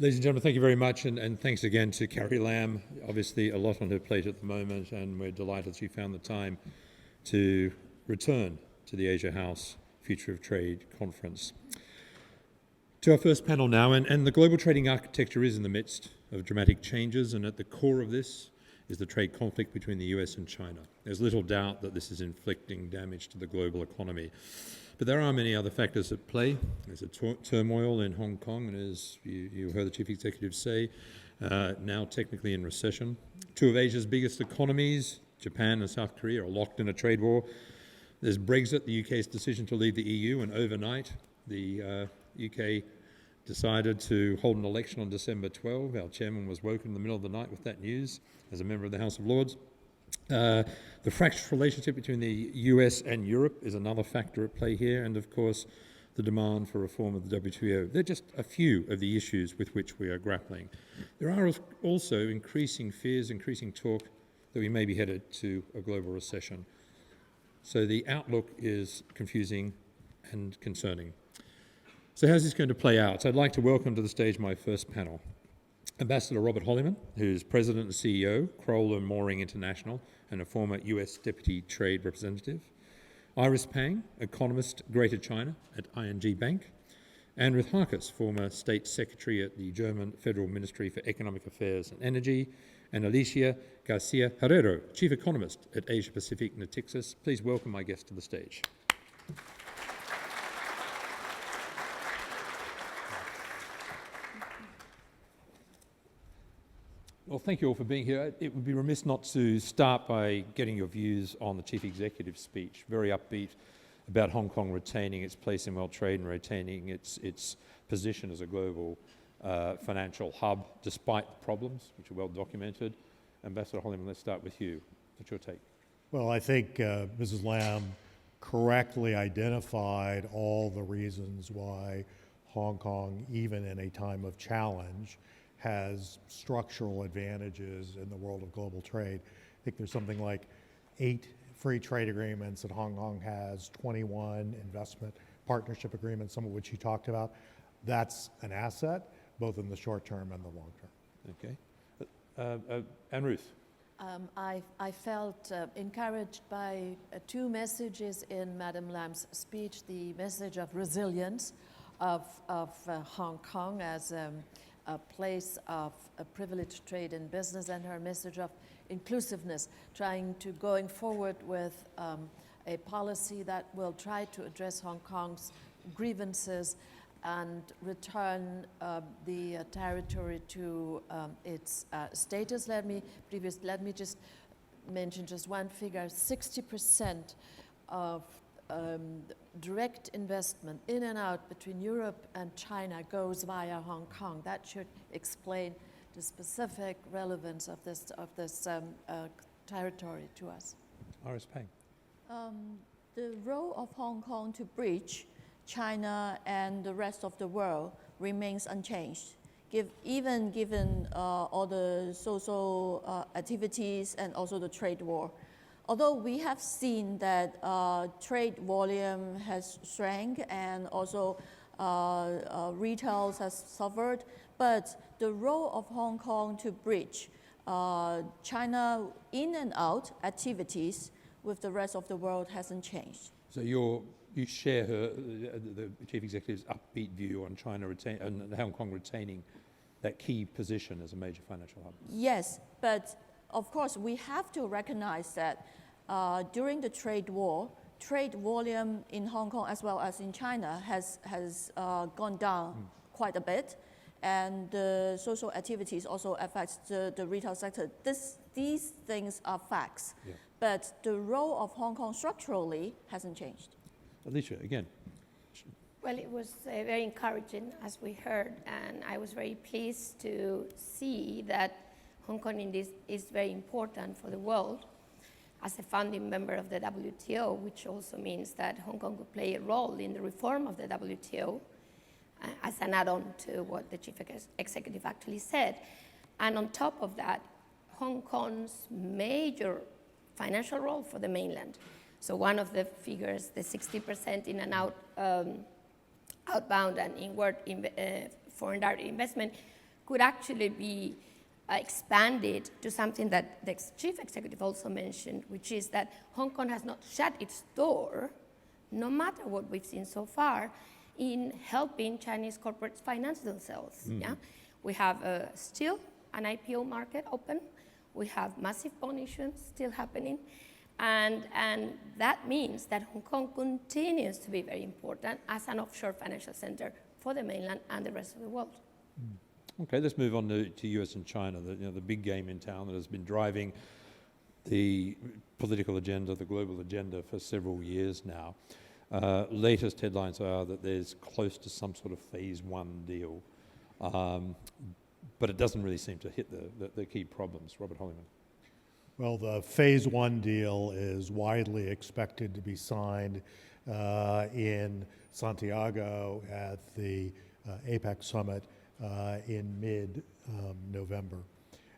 Ladies and gentlemen, thank you very much, and thanks again to Carrie Lam. Obviously, a lot on her plate at the moment, and we're delighted she found the time to return to the Asia House Future of Trade Conference. To our first panel now, and the global trading architecture is in the midst of dramatic changes, and at the core of this is the trade conflict between the US and China. There's little doubt that this is inflicting damage to the global economy. But there are many other factors at play. There's a turmoil in Hong Kong, and as you heard the chief executive say, now technically in recession. Two of Asia's biggest economies, Japan and South Korea, are locked in a trade war. There's Brexit, the UK's decision to leave the EU, and overnight the UK decided to hold an election on December 12. Our chairman was woken in the middle of the night with that news as a member of the House of Lords. The fractious relationship between the US and Europe is another factor at play here, and of course the demand for reform of the WTO. They're just a few of the issues with which we are grappling. There are also increasing fears, increasing talk that we may be headed to a global recession. So the outlook is confusing and concerning. So how's this going to play out? So I'd like to welcome to the stage my first panel. Ambassador Robert Holleyman, who's President and CEO, Crowell and Mooring International, and a former US Deputy Trade Representative. Iris Pang, Economist, Greater China at ING Bank. And Ruth Herkes, former State Secretary at the German Federal Ministry for Economic Affairs and Energy. And Alicia Garcia Herrero, Chief Economist at Asia Pacific NATIXIS. Please welcome my guest to the stage. Well, thank you all for being here. It would be remiss not to start by getting your views on the Chief Executive's speech. Very upbeat about Hong Kong retaining its place in world trade and retaining its position as a global financial hub, despite the problems, which are well documented. Ambassador Holleyman, let's start with you. What's your take? Well, I think Mrs. Lam correctly identified all the reasons why Hong Kong, even in a time of challenge, has structural advantages in the world of global trade. I think there's something like 8 free trade agreements that Hong Kong has, 21 investment partnership agreements, some of which you talked about. That's an asset, both in the short term and the long term. Okay. And Ruth? I felt encouraged by 2 messages in Madam Lam's speech: the message of resilience of Hong Kong as a place of a privileged trade and business, and her message of inclusiveness, going forward with a policy that will try to address Hong Kong's grievances and return the territory to its status. Let me just mention just one figure: 60% of direct investment in and out between Europe and China goes via Hong Kong. That should explain the specific relevance of this territory to us. Iris Pang. The role of Hong Kong to bridge China and the rest of the world remains unchanged, even given all the social activities and also the trade war. Although we have seen that trade volume has shrank and also retail has suffered, but the role of Hong Kong to bridge China in and out activities with the rest of the world hasn't changed. So you share the Chief Executive's upbeat view on China and Hong Kong retaining that key position as a major financial hub? Yes, but of course, we have to recognize that during the trade war, trade volume in Hong Kong as well as in China has gone down quite a bit, and the social activities also affect the retail sector. These things are facts, yeah. But the role of Hong Kong structurally hasn't changed. Alicia, again. Well, it was very encouraging, as we heard, and I was very pleased to see that Hong Kong is very important for the world as a founding member of the WTO, which also means that Hong Kong could play a role in the reform of the WTO as an add-on to what the Chief Executive actually said. And on top of that, Hong Kong's major financial role for the mainland. So one of the figures, the 60% in and out, outbound and inward foreign direct investment, could actually be expanded to something that the chief executive also mentioned, which is that Hong Kong has not shut its door, no matter what we've seen so far, in helping Chinese corporates finance themselves. Yeah? We have still an IPO market open. We have massive bond issuance still happening. And that means that Hong Kong continues to be very important as an offshore financial center for the mainland and the rest of the world. Okay, let's move on to US and China, the big game in town that has been driving the political agenda, the global agenda for several years now. Latest headlines are that there's close to some sort of phase one deal, but it doesn't really seem to hit the key problems. Robert Holleyman. Well, the phase one deal is widely expected to be signed in Santiago at the APEC summit in mid-November.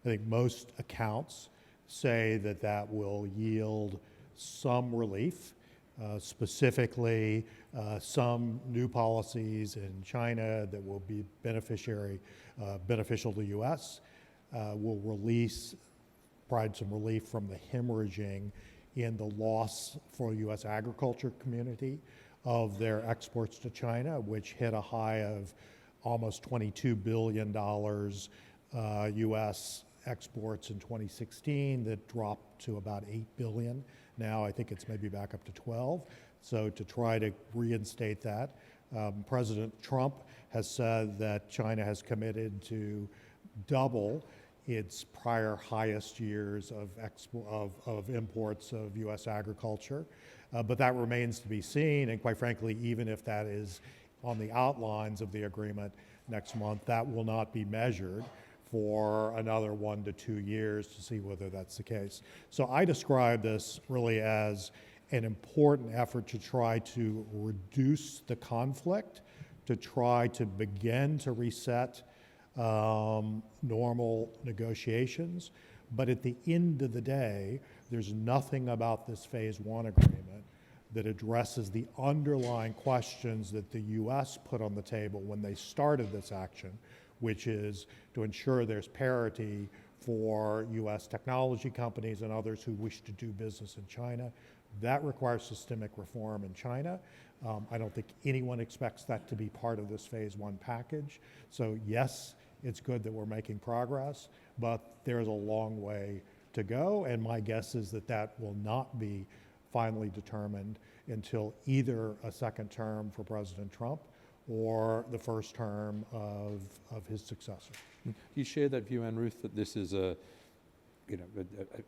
I think most accounts say that that will yield some relief, specifically some new policies in China that will be beneficial to the U.S., will provide some relief from the hemorrhaging in the loss for the U.S. agriculture community of their exports to China, which hit a high of almost $22 billion U.S. exports in 2016 that dropped to about $8 billion. Now I think it's maybe back up to 12. So to try to reinstate that, President Trump has said that China has committed to double its prior highest years of imports of U.S. agriculture. But that remains to be seen, and quite frankly, even if that is on the outlines of the agreement next month, that will not be measured for another 1 to 2 years to see whether that's the case. So I describe this really as an important effort to try to reduce the conflict, to try to begin to reset normal negotiations. But at the end of the day, there's nothing about this phase one agreement that addresses the underlying questions that the U.S. put on the table when they started this action, which is to ensure there's parity for U.S. technology companies and others who wish to do business in China. That requires systemic reform in China. I don't think anyone expects that to be part of this phase one package. So yes, it's good that we're making progress, but there's a long way to go, and my guess is that that will not be finally determined until either a second term for President Trump or the first term of his successor. Do you share that view, Anne Ruth, that this is a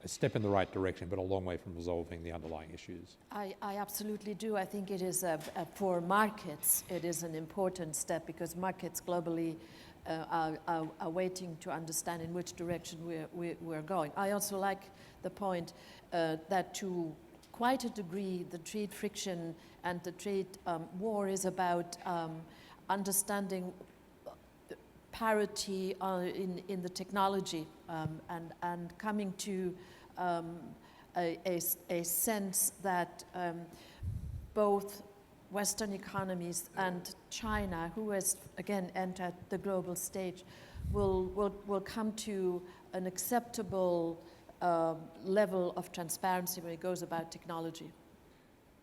step in the right direction, but a long way from resolving the underlying issues? I absolutely do. I think it is, for markets, it is an important step because markets globally are waiting to understand in which direction we're going. I also like the point that to quite a degree, the trade friction and the trade war is about understanding parity in the technology and coming to a sense that both Western economies and China, who has again entered the global stage, will come to an acceptable level of transparency when it goes about technology.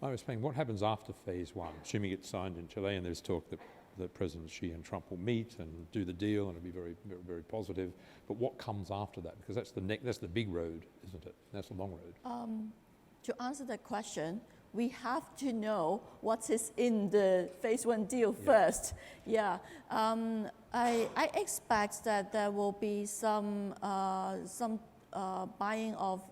I was saying, what happens after phase one? Assuming it's signed in Chile, and there's talk that President Xi and Trump will meet and do the deal, and it'll be very, very, very positive. But what comes after that? Because that's the big road, isn't it? That's the long road. To answer that question, we have to know what is in the phase one deal first. Yeah, I expect that there will be some buying of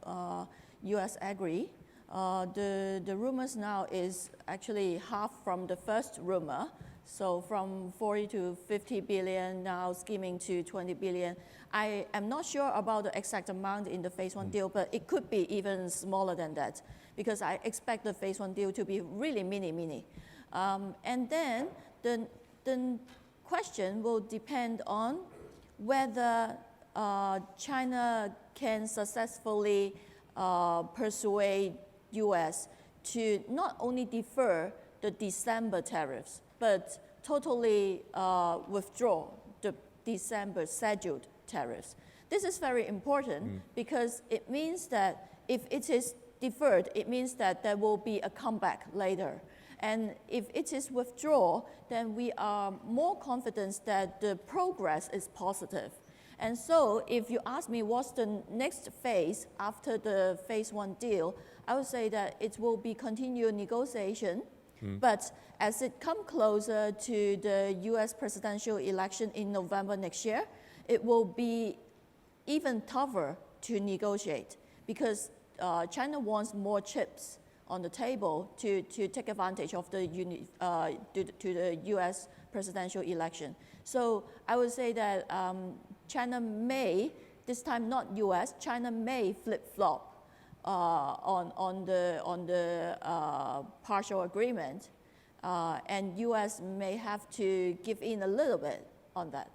U.S. agri. The rumors now is actually half from the first rumor. So from 40 to 50 billion, now skimming to 20 billion. I am not sure about the exact amount in the phase one deal, but it could be even smaller than that because I expect the phase one deal to be really mini. And then the question will depend on whether China can successfully persuade U.S. to not only defer the December tariffs, but totally withdraw December scheduled tariffs. This is very important because it means that if it is deferred, it means that there will be a comeback later. And if it is withdrawn, then we are more confident that the progress is positive. And so if you ask me what's the next phase after the phase 1 deal, I would say that it will be continued negotiation. But as it comes closer to the US presidential election in November next year, it will be even tougher to negotiate because China wants more chips on the table to take advantage of the US presidential election. So I would say that China may, this time not US, China may flip-flop on the partial agreement, and US may have to give in a little bit on that.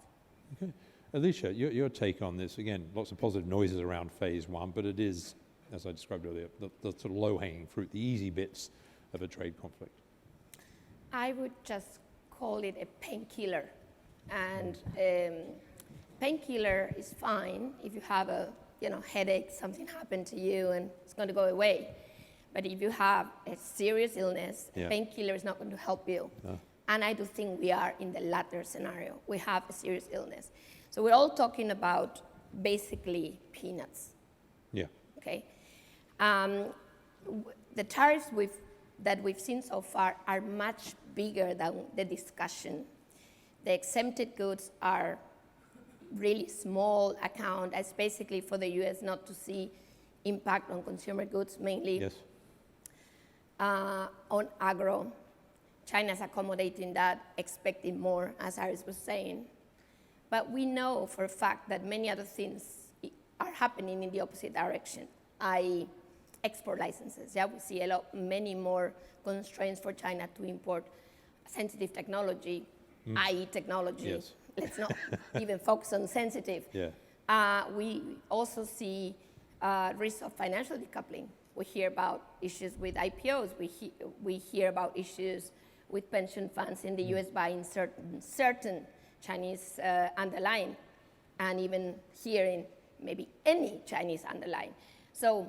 Okay. Alicia, your take on this, again, lots of positive noises around phase 1, but it is, as I described earlier, the sort of low-hanging fruit, the easy bits of a trade conflict. I would just call it a painkiller. And painkiller is fine if you have a headache, something happened to you, and it's going to go away. But if you have a serious illness, a painkiller is not going to help you. No. And I do think we are in the latter scenario. We have a serious illness. So we're all talking about basically peanuts. Yeah. Okay. The tariffs that we've seen so far are much bigger than the discussion. The exempted goods are really small account. It's basically for the US not to see impact on consumer goods, mainly on agro. China's accommodating that, expecting more, as Iris was saying. But we know for a fact that many other things are happening in the opposite direction, i.e. export licenses. Yeah, we see many more constraints for China to import sensitive technology, i.e. technology. Yes. Let's not even focus on sensitive. Yeah. We also see risks of financial decoupling. We hear about issues with IPOs. We hear about issues with pension funds in the US buying certain Chinese underlying, and even hearing maybe any Chinese underlying. So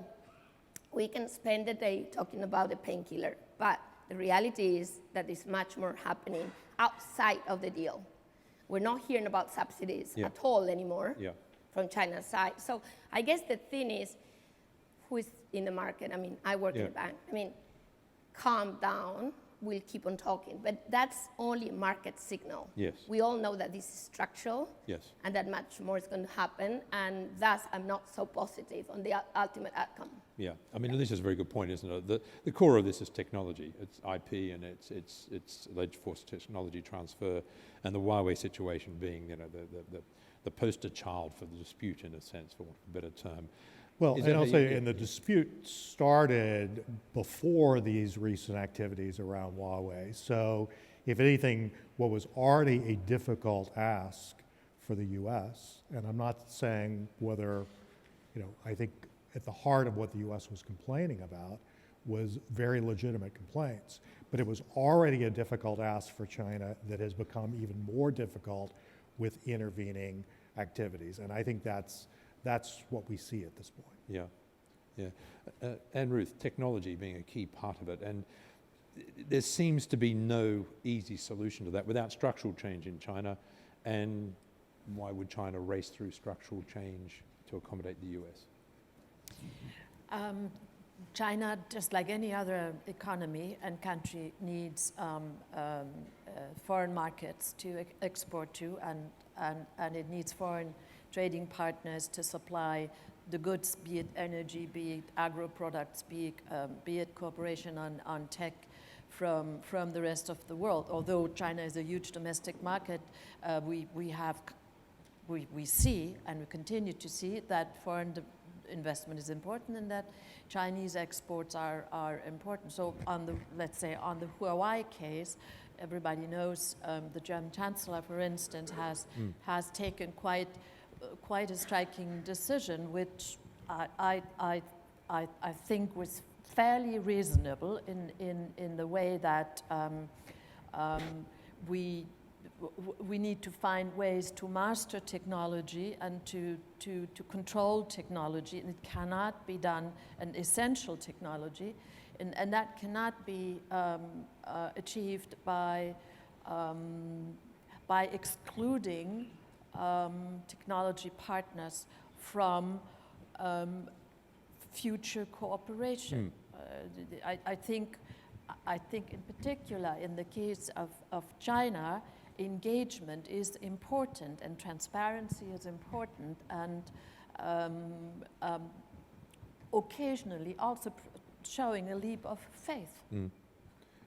we can spend the day talking about the painkiller, but the reality is that there's much more happening outside of the deal. We're not hearing about subsidies at all anymore from China's side. So I guess the thing is, who is in the market? I mean, I work in a bank. I mean, calm down. We'll keep on talking. But that's only a market signal. Yes. We all know that this is structural. Yes. And that much more is going to happen. And thus, I'm not so positive on the ultimate outcome. Yeah. I mean, this is a very good point, isn't it? The core of this is technology. It's IP and it's alleged forced technology transfer, and the Huawei situation being, the poster child for the dispute, in a sense, for want of a better term. Well, and I'll say, and the dispute started before these recent activities around Huawei. So, if anything, what was already a difficult ask for the U.S., and I'm not saying whether, I think at the heart of what the U.S. was complaining about was very legitimate complaints, but it was already a difficult ask for China that has become even more difficult with intervening activities, and I think that's what we see at this point. Yeah, yeah. And Ruth, technology being a key part of it, and there seems to be no easy solution to that without structural change in China, and why would China race through structural change to accommodate the US? China, just like any other economy and country, needs foreign markets to export to, and it needs foreign trading partners to supply the goods, be it energy, be it agro products, be it cooperation on tech from the rest of the world. Although China is a huge domestic market, we see and we continue to see that foreign investment is important and that Chinese exports are important. So let's say on the Huawei case, everybody knows the German Chancellor, for instance, has taken quite a striking decision, which I think was fairly reasonable in the way that we we need to find ways to master technology and to control technology, and it cannot be done, an essential technology, and that cannot be achieved by excluding technology partners from future cooperation. I think in particular in the case of China, engagement is important and transparency is important, and occasionally also showing a leap of faith.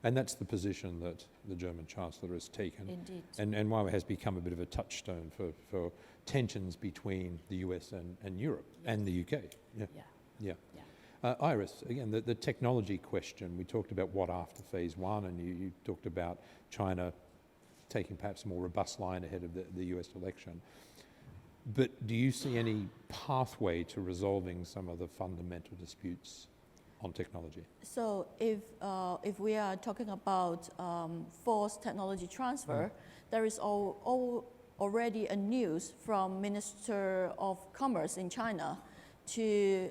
And that's the position that the German Chancellor has taken. Indeed. And why it has become a bit of a touchstone for tensions between the US and Europe and the UK. Yeah. Iris, again, the technology question, we talked about what after phase one, and you talked about China taking perhaps a more robust line ahead of the US election. But do you see any pathway to resolving some of the fundamental disputes on technology? So if we are talking about forced technology transfer, there is already a news from Minister of Commerce in China to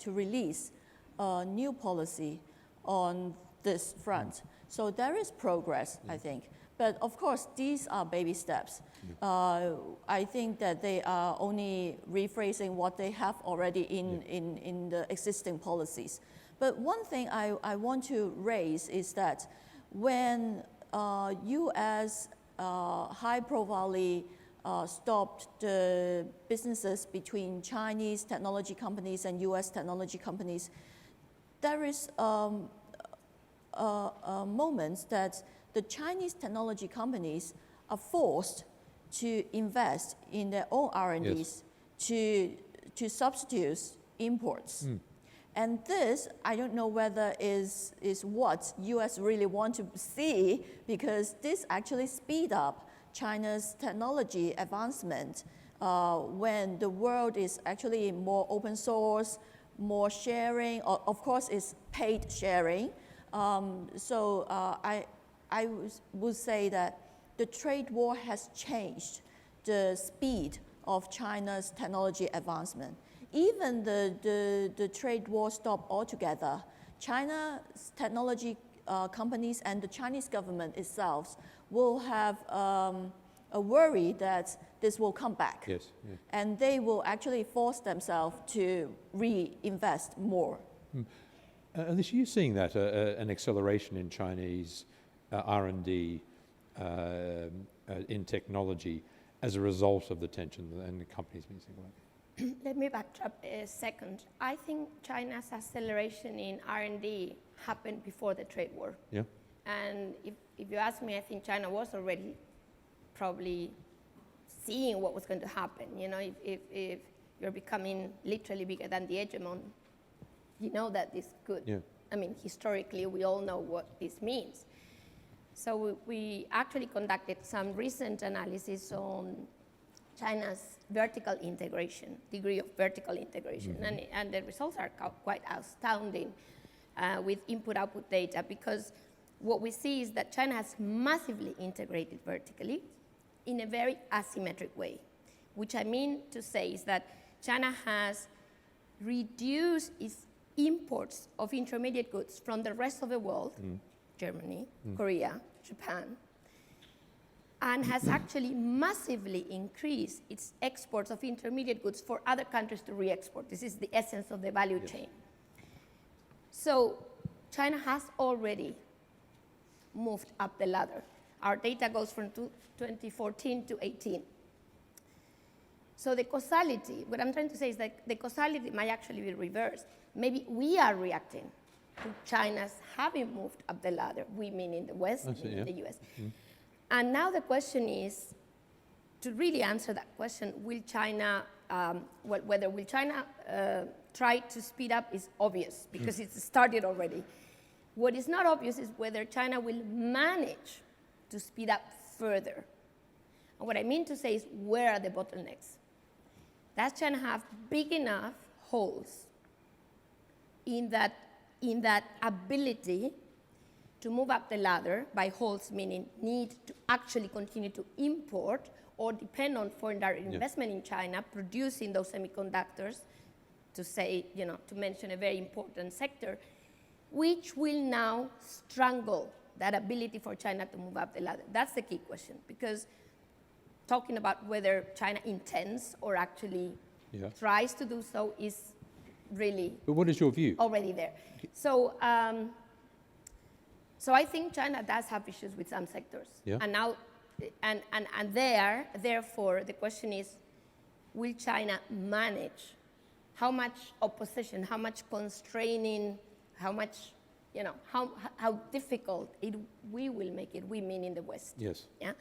release a new policy on this front. So there is progress, I think. But of course, these are baby steps. I think that they are only rephrasing what they have already in the existing policies. But one thing I want to raise is that when US high-profilely stopped the businesses between Chinese technology companies and US technology companies, there is moments that the Chinese technology companies are forced to invest in their own R&Ds to substitute imports. And this, I don't know whether is what US really want to see, because this actually speed up China's technology advancement when the world is actually more open source, more sharing, of course it's paid sharing. I would say that the trade war has changed the speed of China's technology advancement. Even the trade war stopped altogether, China's technology companies and the Chinese government itself will have a worry that this will come back. Yes. And they will actually force themselves to reinvest more. Alicia, are you seeing that, an acceleration in Chinese R&D in technology as a result of the tension and the companies being singled out? Let me backtrack a second. I think China's acceleration in R&D happened before the trade war. Yeah. And if you ask me, I think China was already probably seeing what was going to happen. You know, if you're becoming literally bigger than the hegemon, you know that this could. Yeah. I mean, historically, we all know what this means. So we actually conducted some recent analysis on China's vertical integration, degree of vertical integration, and the results are quite astounding with input-output data, because what we see is that China has massively integrated vertically in a very asymmetric way, which I mean to say is that China has reduced its imports of intermediate goods from the rest of the world, Germany, Korea, Japan, and has actually massively increased its exports of intermediate goods for other countries to re-export. This is the essence of the value chain. So China has already moved up the ladder. Our data goes from 2014 to 18. So the causality, what I'm trying to say is that the causality might actually be reversed. Maybe we are reacting to China's having moved up the ladder, we mean in the West, in the US. And now the question is, to really answer that question, will China, whether will China try to speed up is obvious, because it's started already. What is not obvious is whether China will manage to speed up further. And what I mean to say is, where are the bottlenecks? Does China have big enough holes in that ability to move up the ladder by halts, meaning need to actually continue to import or depend on foreign direct investment in China, producing those semiconductors, to say, to mention a very important sector, which will now strangle that ability for China to move up the ladder. That's the key question, because talking about whether China intends or actually tries to do so is really But what is your view? already there. So, so I think China does have issues with some sectors. Yeah. And now, therefore, the question is, will China manage? How much opposition, how much constraining, how much, how difficult we will make it, we mean in the West. Yes. Yeah?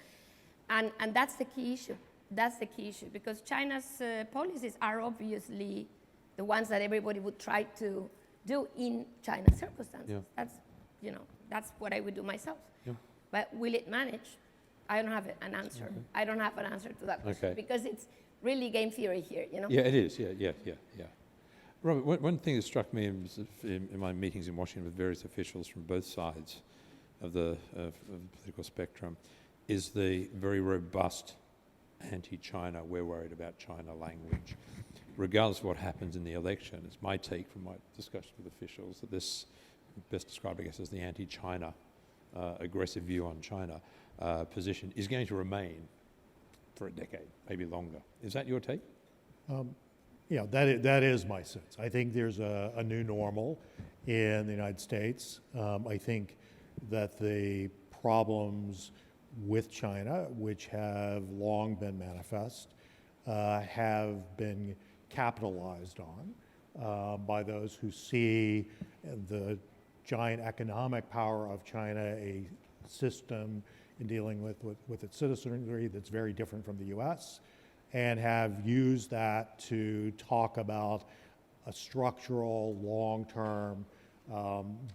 And that's the key issue. That's the key issue, because China's policies are obviously the ones that everybody would try to do in China's circumstances. Yeah. That's, that's what I would do myself. Yeah. But will it manage? I don't have an answer. Okay. I don't have an answer to that question, Okay. because it's really game theory here, Yeah, it is. Yeah. Robert, one thing that struck me in my meetings in Washington with various officials from both sides of the political spectrum is the very robust anti-China, we're worried about China language. Regardless of what happens in the election, it's my take from my discussions with officials that this, best described, I guess, as the anti-China, aggressive view on China position is going to remain for a decade, maybe longer. Is that your take? Yeah, that is my sense. I think there's a new normal in the United States. I think that the problems with China, which have long been manifest, have been capitalized on by those who see the giant economic power of China, a system in dealing with its citizenry that's very different from the US, and have used that to talk about a structural, long-term,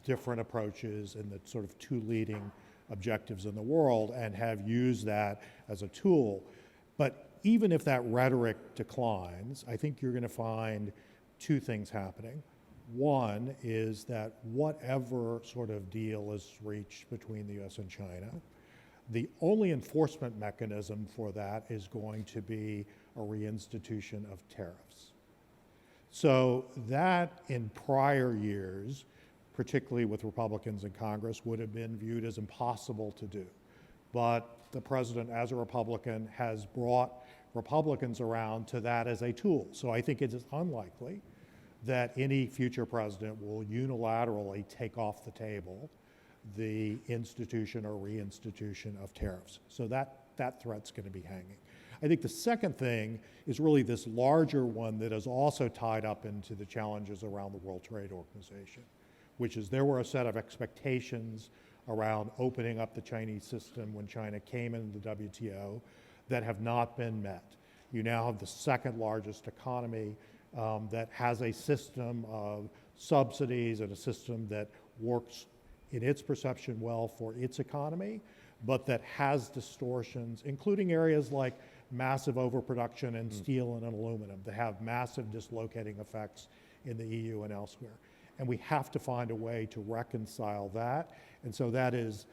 different approaches in the sort of two leading objectives in the world, and have used that as a tool. But even if that rhetoric declines, I think you're going to find two things happening. One is that whatever sort of deal is reached between the US and China, the only enforcement mechanism for that is going to be a reinstitution of tariffs. So that in prior years, particularly with Republicans in Congress, would have been viewed as impossible to do. But the president, as a Republican, has brought Republicans around to that as a tool. So I think it is unlikely that any future president will unilaterally take off the table the institution or reinstitution of tariffs. So that threat's going to be hanging. I think the second thing is really this larger one that is also tied up into the challenges around the World Trade Organization, which is there were a set of expectations around opening up the Chinese system when China came into the WTO that have not been met. You now have the second largest economy that has a system of subsidies and a system that works in its perception well for its economy, but that has distortions, including areas like massive overproduction in steel and in aluminum that have massive dislocating effects in the EU and elsewhere. And we have to find a way to reconcile that. And so that is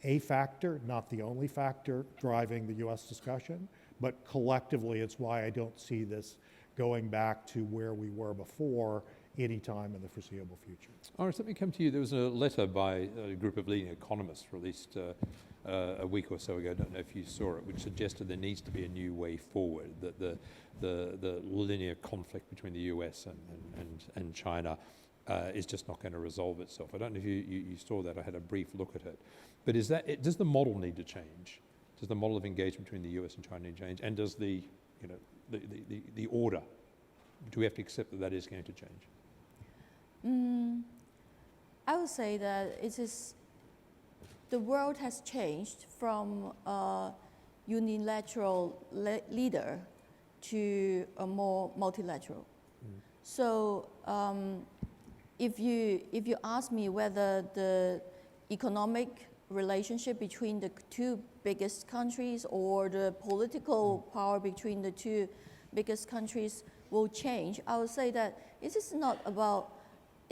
a factor, not the only factor driving the US discussion, but collectively it's why I don't see this going back to where we were before any time in the foreseeable future. Iris, let me come to you. There was a letter by a group of leading economists released a week or so ago, I don't know if you saw it, which suggested there needs to be a new way forward, that the linear conflict between the US and China is just not going to resolve itself. I don't know if you saw that. I had a brief look at it. But does the model need to change? Does the model of engagement between the US and China need to change? And does the order, do we have to accept that that is going to change? I would say that the world has changed from a unilateral leader to a more multilateral. So if you ask me whether the economic relationship between the two biggest countries or the political power between the two biggest countries will change, I would say that it is not about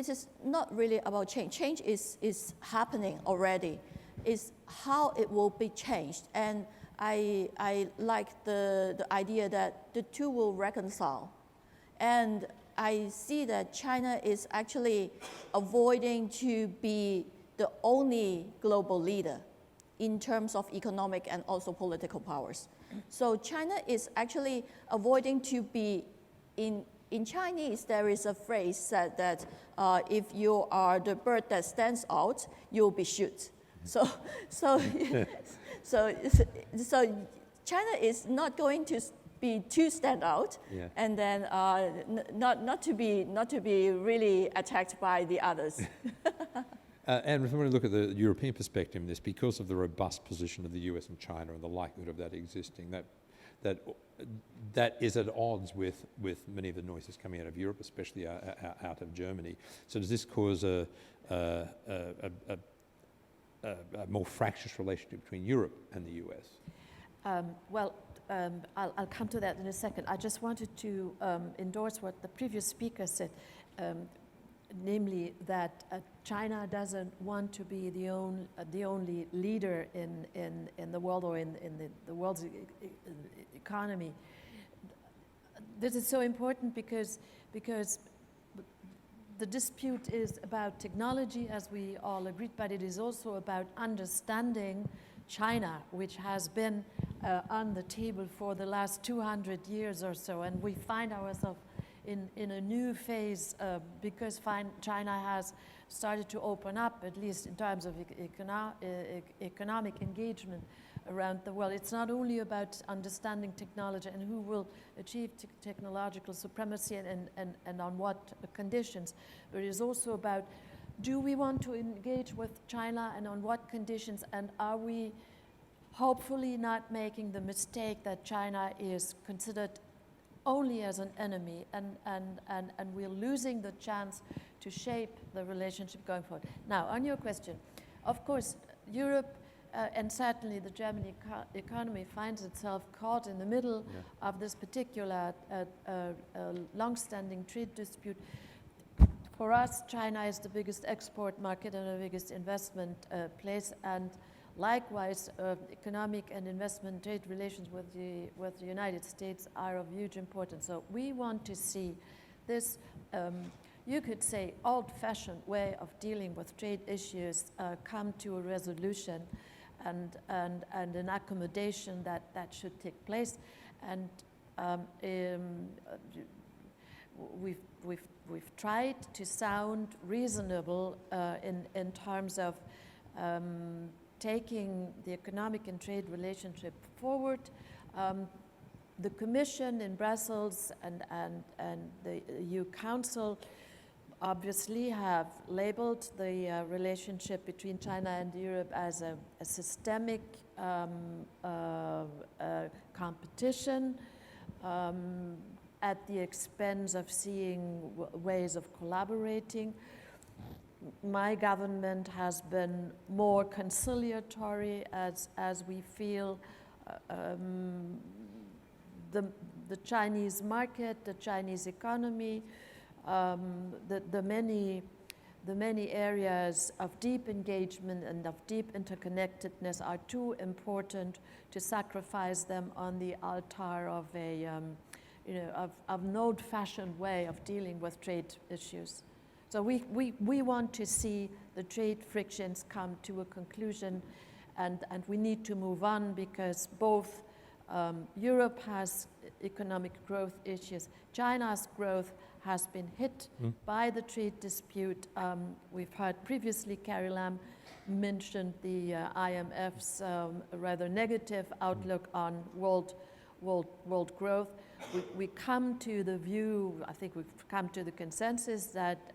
it is not really about change. Change is happening already. It's how it will be changed. And I like the idea that the two will reconcile. And I see that China is actually avoiding to be the only global leader in terms of economic and also political powers. So China is actually avoiding to be, in Chinese, there is a phrase said that if you are the bird that stands out, you'll be shot. So China is not going to be too stand out, Yeah. and then not to be really attacked by the others. And if we want to look at the European perspective in this, because of the robust position of the US and China and the likelihood of that existing, that is at odds with many of the noises coming out of Europe, especially out of Germany. So does this cause a more fractious relationship between Europe and the US? I'll come to that in a second. I just wanted to endorse what the previous speaker said, namely that China doesn't want to be the only leader in the world or in the world's economy. This is so important because the dispute is about technology, as we all agreed, but it is also about understanding China, which has been on the table for the last 200 years or so, and we find ourselves in a new phase because China has started to open up, at least in terms of economic engagement around the world. It's not only about understanding technology and who will achieve technological supremacy and on what conditions, but it is also about, do we want to engage with China and on what conditions, and are we hopefully not making the mistake that China is considered only as an enemy, and we're losing the chance to shape the relationship going forward. Now, on your question, of course, Europe and certainly the German economy finds itself caught in the middle of this particular long-standing trade dispute. For us, China is the biggest export market and the biggest investment place, and likewise, economic and investment trade relations with the United States are of huge importance. So we want to see this, you could say, old-fashioned way of dealing with trade issues come to a resolution and an accommodation that should take place. And we've tried to sound reasonable in terms of taking the economic and trade relationship forward. The Commission in Brussels and the EU Council obviously have labeled the relationship between China and Europe as a systemic competition at the expense of seeing ways of collaborating. My government has been more conciliatory as we feel the Chinese market, the Chinese economy, the many areas of deep engagement and of deep interconnectedness are too important to sacrifice them on the altar of an old-fashioned way of dealing with trade issues. So we want to see the trade frictions come to a conclusion, and we need to move on because both Europe has economic growth issues. China's growth has been hit by the trade dispute. We've heard previously Carrie Lam mentioned the IMF's rather negative outlook on world growth. We come to the view, I think we've come to the consensus that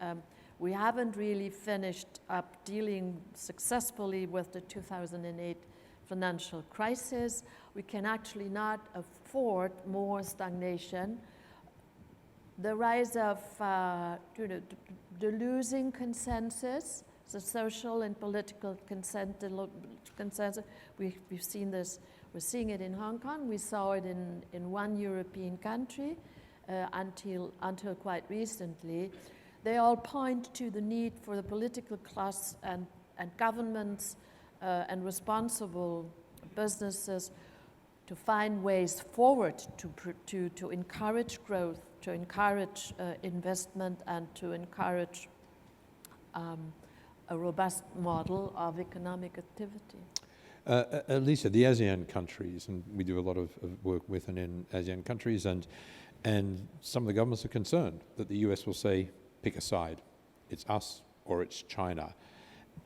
we haven't really finished up dealing successfully with the 2008 financial crisis. We can actually not afford more stagnation. The rise of the losing consensus, the social and political consensus, we've seen this. We're seeing it in Hong Kong. We saw it in one European country until quite recently. they all point to the need for the political class and governments and responsible businesses to find ways forward to encourage growth, to encourage investment, and to encourage a robust model of economic activity. Alicia, the ASEAN countries, and we do a lot of work with and in ASEAN countries, and some of the governments are concerned that the US will say, pick a side, it's us or it's China.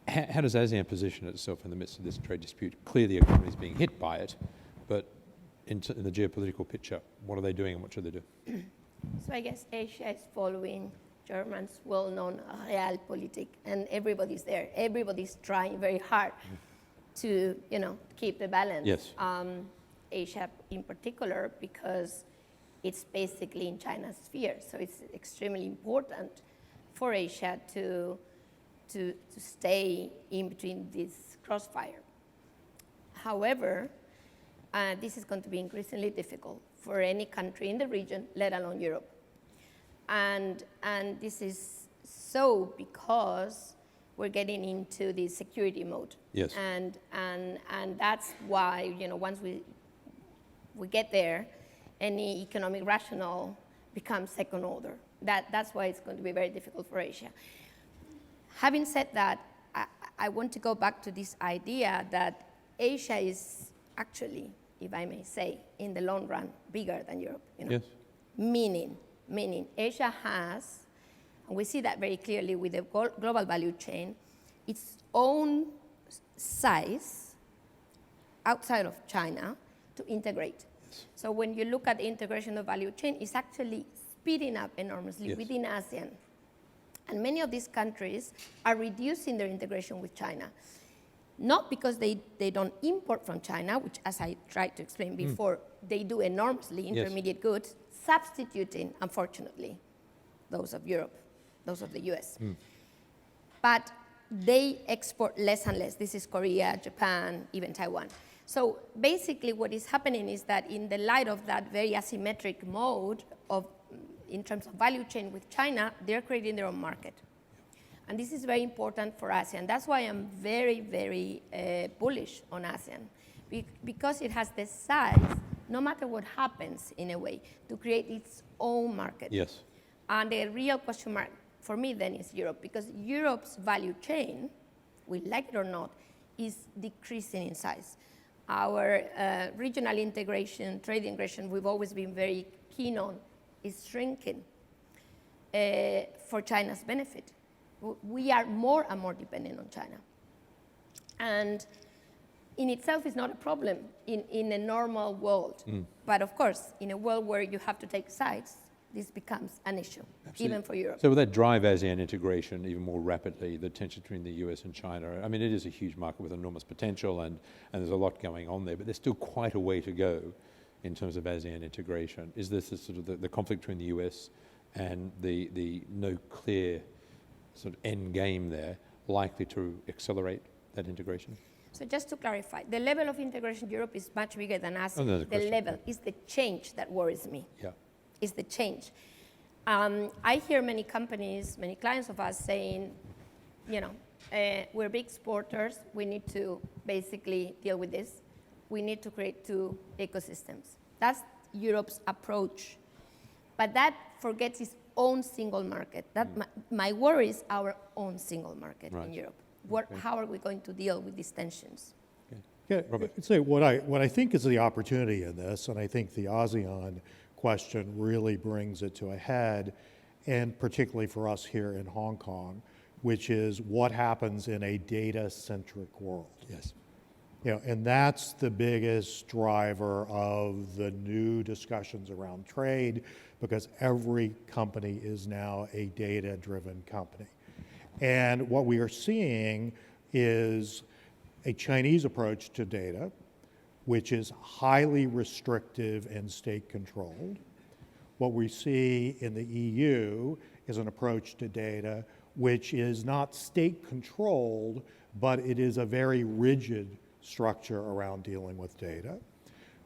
How does ASEAN position itself in the midst of this trade dispute? Clearly the economy is being hit by it, but in the geopolitical picture, what are they doing and what should they do? So I guess Asia is following Germany's well-known realpolitik, and everybody's there. Everybody's trying very hard to, keep the balance. Yes. Asia in particular, because it's basically in China's sphere. So it's extremely important for Asia to stay in between this crossfire. However, this is going to be increasingly difficult for any country in the region, let alone Europe. And this is so because we're getting into the security mode. Yes. And that's why, once we get there, any economic rationale becomes second order. That's why it's going to be very difficult for Asia. Having said that, I want to go back to this idea that Asia is actually, if I may say, in the long run, bigger than Europe. Yes. Meaning Asia has, and we see that very clearly with the global value chain, its own size outside of China to integrate. Yes. So when you look at the integration of value chain, it's actually speeding up enormously within ASEAN. And many of these countries are reducing their integration with China. Not because they don't import from China, which, as I tried to explain before, they do enormously, intermediate goods, substituting, unfortunately, those of Europe, those of the US. But they export less and less. This is Korea, Japan, even Taiwan. So basically what is happening is that in the light of that very asymmetric mode in terms of value chain with China, they're creating their own market. And this is very important for ASEAN. That's why I'm very, very bullish on ASEAN, because it has the size, no matter what happens in a way, to create its own market. Yes. And the real question mark for me then is Europe, because Europe's value chain, we like it or not, is decreasing in size. Our regional integration, trade integration, we've always been very keen on, is shrinking for China's benefit. We are more and more dependent on China. And in itself is not a problem in a normal world. But of course, in a world where you have to take sides, this becomes an issue, even for Europe. So will that drive ASEAN integration even more rapidly, the tension between the US and China? I mean, it is a huge market with enormous potential, and there's a lot going on there, but there's still quite a way to go in terms of ASEAN integration. Is this sort of the conflict between the US and the no clear sort of end game there likely to accelerate that integration? So just to clarify, the level of integration in Europe is much bigger than ASEAN. no, the level is the change that worries me. Yeah. Is the change. I hear many companies, many clients of us saying, we're big exporters, we need to basically deal with this. We need to create two ecosystems. That's Europe's approach. But that forgets its own single market. My worry is our own single market in Europe. How are we going to deal with these tensions? Yeah, I'd say what I think is the opportunity in this, and I think the ASEAN question really brings it to a head, and particularly for us here in Hong Kong, which is what happens in a data-centric world. Yes. And that's the biggest driver of the new discussions around trade, because every company is now a data-driven company. And what we are seeing is a Chinese approach to data, which is highly restrictive and state-controlled. What we see in the EU is an approach to data which is not state-controlled, but it is a very rigid structure around dealing with data.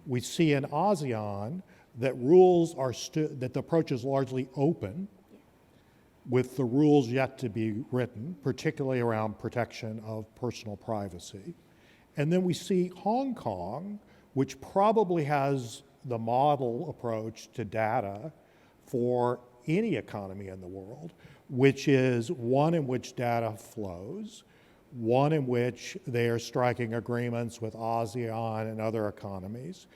We see in ASEAN that that the approach is largely open, with the rules yet to be written, particularly around protection of personal privacy. And then we see Hong Kong, which probably has the model approach to data for any economy in the world, which is one in which data flows, one in which they are striking agreements with ASEAN and other economies.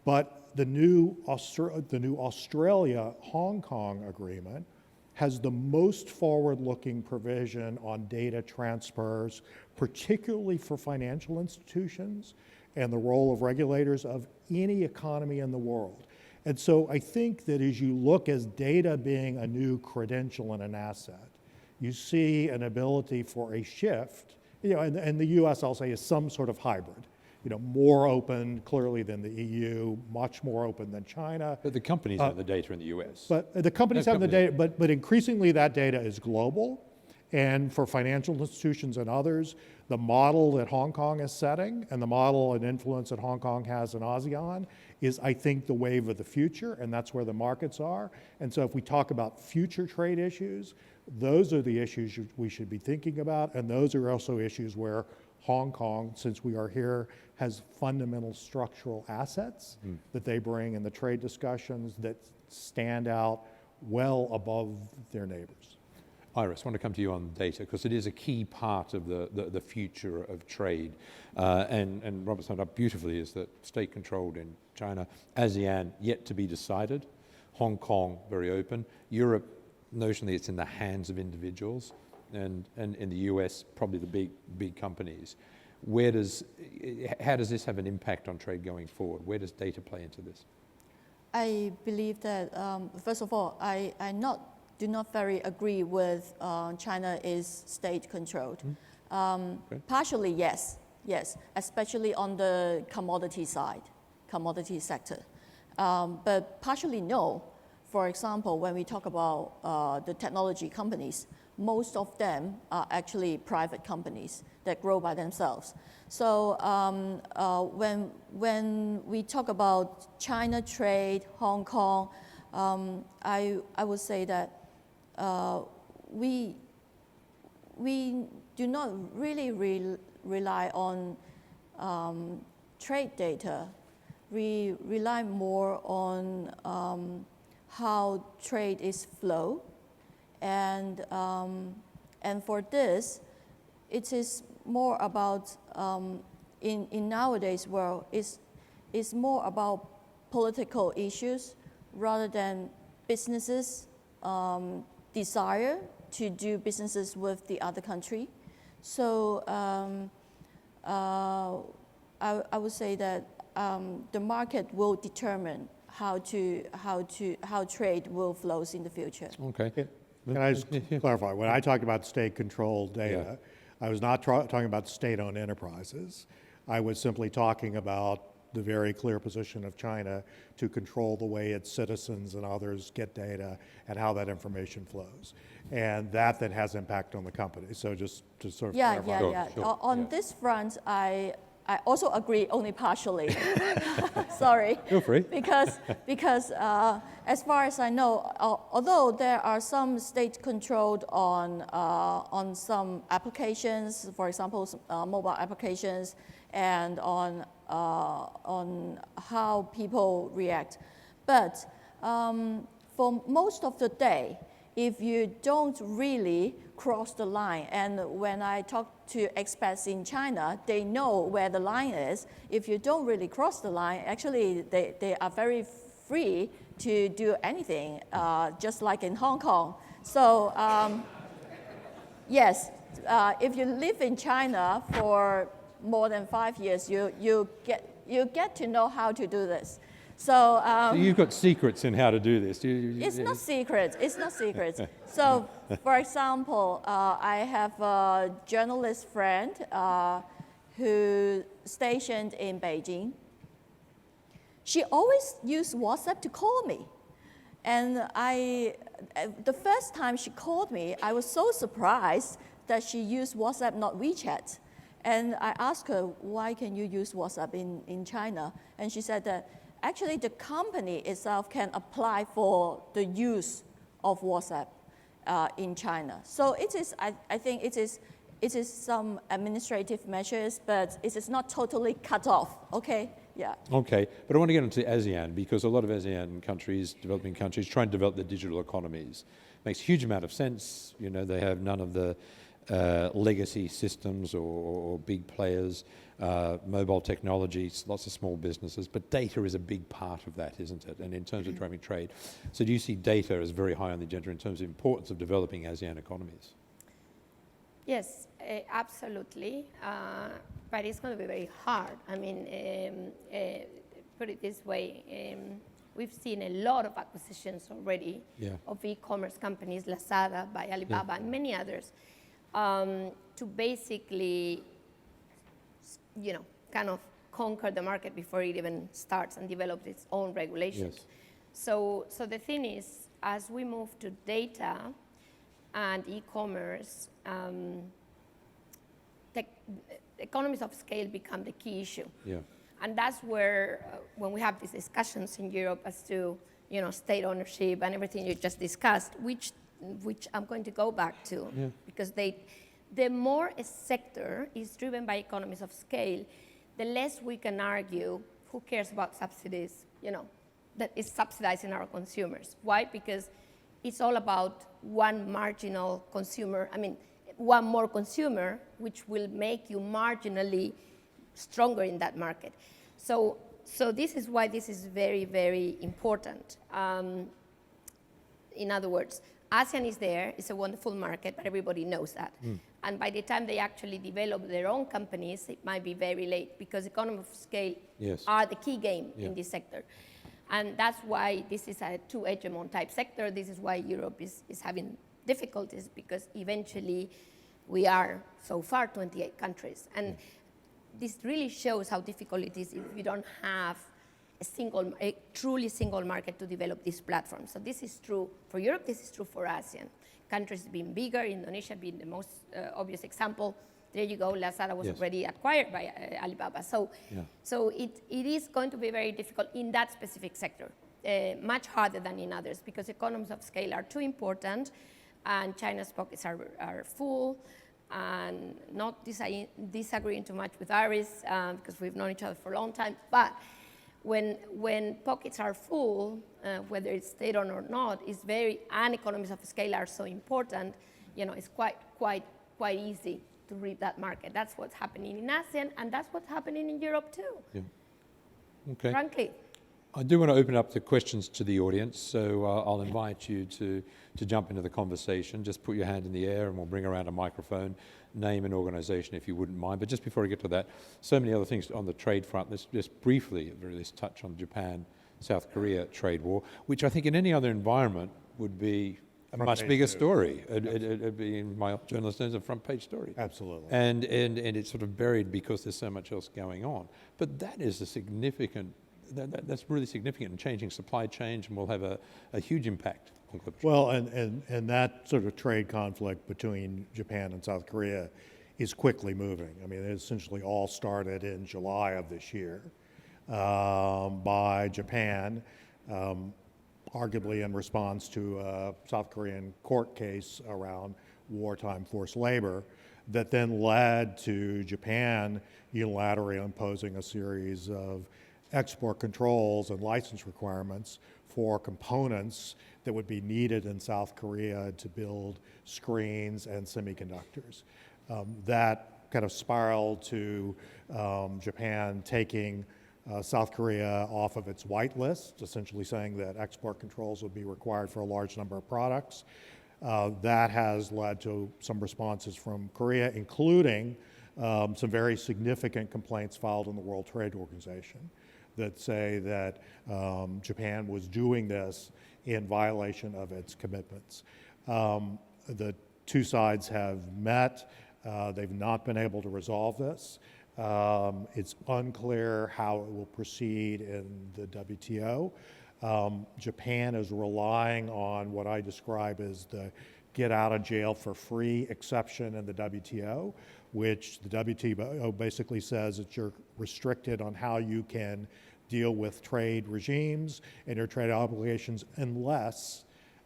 But the new Australia-Hong Kong agreement has the most forward-looking provision on data transfers, particularly for financial institutions and the role of regulators of any economy in the world. And so I think that as you look as data being a new credential and an asset, you see an ability for a shift, and the US, I'll say, is some sort of hybrid. More open, clearly, than the EU, much more open than China. But the companies have the data in the US. But the companies have the data, but increasingly that data is global. And for financial institutions and others, the model that Hong Kong is setting and the model and influence that Hong Kong has in ASEAN is, I think, the wave of the future, and that's where the markets are. And so if we talk about future trade issues, those are the issues we should be thinking about, and those are also issues where Hong Kong, since we are here, has fundamental structural assets that they bring in the trade discussions that stand out well above their neighbors. Iris, I want to come to you on data, because it is a key part of the future of trade. And Robert summed up beautifully is that state-controlled in China, ASEAN yet to be decided, Hong Kong very open, Europe notionally it's in the hands of individuals, and in the US probably the big companies. How does this have an impact on trade going forward? Where does data play into this? I believe that, first of all, I do not very agree with China is state-controlled. Okay. Partially, yes, especially on the commodity side, commodity sector. But partially, no. For example, when we talk about the technology companies, most of them are actually private companies that grow by themselves. So when we talk about China trade, Hong Kong, I would say that we do not really rely on trade data. We rely more on how trade is flow, and for this, it is more about in nowadays world is more about political issues rather than businesses desire to do businesses with the other country. So I would say that the market will determine how trade will flows in the future. Okay. Can I just clarify? When I talk about state-controlled data, I was not talking about state-owned enterprises. I was simply talking about the very clear position of China to control the way its citizens and others get data and how that information flows. And that then has impact on the company. So just to sort of clarify. Sure. On this front, I also agree only partially. Sorry. Feel free. Because as far as I know, although there are some state-controlled on some applications, for example, mobile applications, and on how people react, but for most of the day, if you don't really cross the line, and when I talk to expats in China, they know where the line is. If you don't really cross the line, actually they are very free to do anything, just like in Hong Kong. So yes, if you live in China for more than 5 years, you get to know how to do this. So you've got secrets in how to do this. It's not secret. It's not secret. So, for example, I have a journalist friend who stationed in Beijing. She always used WhatsApp to call me. And the first time she called me, I was so surprised that she used WhatsApp, not WeChat. And I asked her, why can you use WhatsApp in China? And she said that actually the company itself can apply for the use of WhatsApp. in China. So it is, I think it is some administrative measures, but it is not totally cut off, okay? Yeah. Okay, but I want to get into ASEAN because a lot of ASEAN countries, developing countries, try and develop their digital economies. Makes a huge amount of sense. You know, they have none of the legacy systems or big players, mobile technologies, lots of small businesses, but data is a big part of that, isn't it? And in terms of driving trade. So do you see data as very high on the agenda in terms of importance of developing ASEAN economies? Yes, absolutely, but it's going to be very hard. I mean, put it this way, we've seen a lot of acquisitions already of e-commerce companies, Lazada by Alibaba and many others, to basically, you know, kind of conquer the market before it even starts and develops its own regulations. Yes. So the thing is, as we move to data and e-commerce, economies of scale become the key issue. Yeah. And that's where, when we have these discussions in Europe as to, you know, state ownership and everything you just discussed, which I'm going to go back to, because the more a sector is driven by economies of scale, the less we can argue who cares about subsidies, you know, that is subsidizing our consumers. Why? Because it's all about one marginal consumer, one more consumer, which will make you marginally stronger in that market. So this is why this is very, very important. In other words, ASEAN is there, it's a wonderful market, but everybody knows that. And by the time they actually develop their own companies, it might be very late, because economies of scale are the key game in this sector. And that's why this is a two hegemon type sector. This is why Europe is having difficulties, because eventually we are so far 28 countries. And this really shows how difficult it is if you don't have a truly single market to develop this platform. So this is true for Europe, this is true for ASEAN. Countries being bigger, Indonesia being the most obvious example. There you go, Lazada was already acquired by Alibaba. So it is going to be very difficult in that specific sector, much harder than in others, because economies of scale are too important, and China's pockets are full. And not disagreeing too much with Iris, because we've known each other for a long time, but when pockets are full, whether it's state-owned or not, and economies of scale are so important, you know, it's quite easy to read that market. That's what's happening in ASEAN, and that's what's happening in Europe too. Yeah. Okay. Frankly. I do want to open up the questions to the audience, so I'll invite you to jump into the conversation. Just put your hand in the air and we'll bring around a microphone, name and organization if you wouldn't mind. But just before I get to that, so many other things on the trade front. Let's just briefly touch on Japan-South Korea trade war, which I think in any other environment would be a much bigger story. It'd be, in my journalist terms, a front page story. Absolutely. And it's sort of buried because there's so much else going on. But that is a significant, that's really significant in changing supply chains, and will have a huge impact on global trade. Well, and that sort of trade conflict between Japan and South Korea is quickly moving. I mean, it essentially all started in July of this year by Japan, arguably in response to a South Korean court case around wartime forced labor, that then led to Japan unilaterally imposing a series of export controls and license requirements for components that would be needed in South Korea to build screens and semiconductors. That kind of spiraled to Japan taking South Korea off of its white list, essentially saying that export controls would be required for a large number of products. That has led to some responses from Korea, including some very significant complaints filed in the World Trade Organization that say that Japan was doing this in violation of its commitments. The two sides have met. They've not been able to resolve this. It's unclear how it will proceed in the WTO. Japan is relying on what I describe as the get out of jail for free exception in the WTO, which the WTO basically says that you're restricted on how you can deal with trade regimes and your trade obligations unless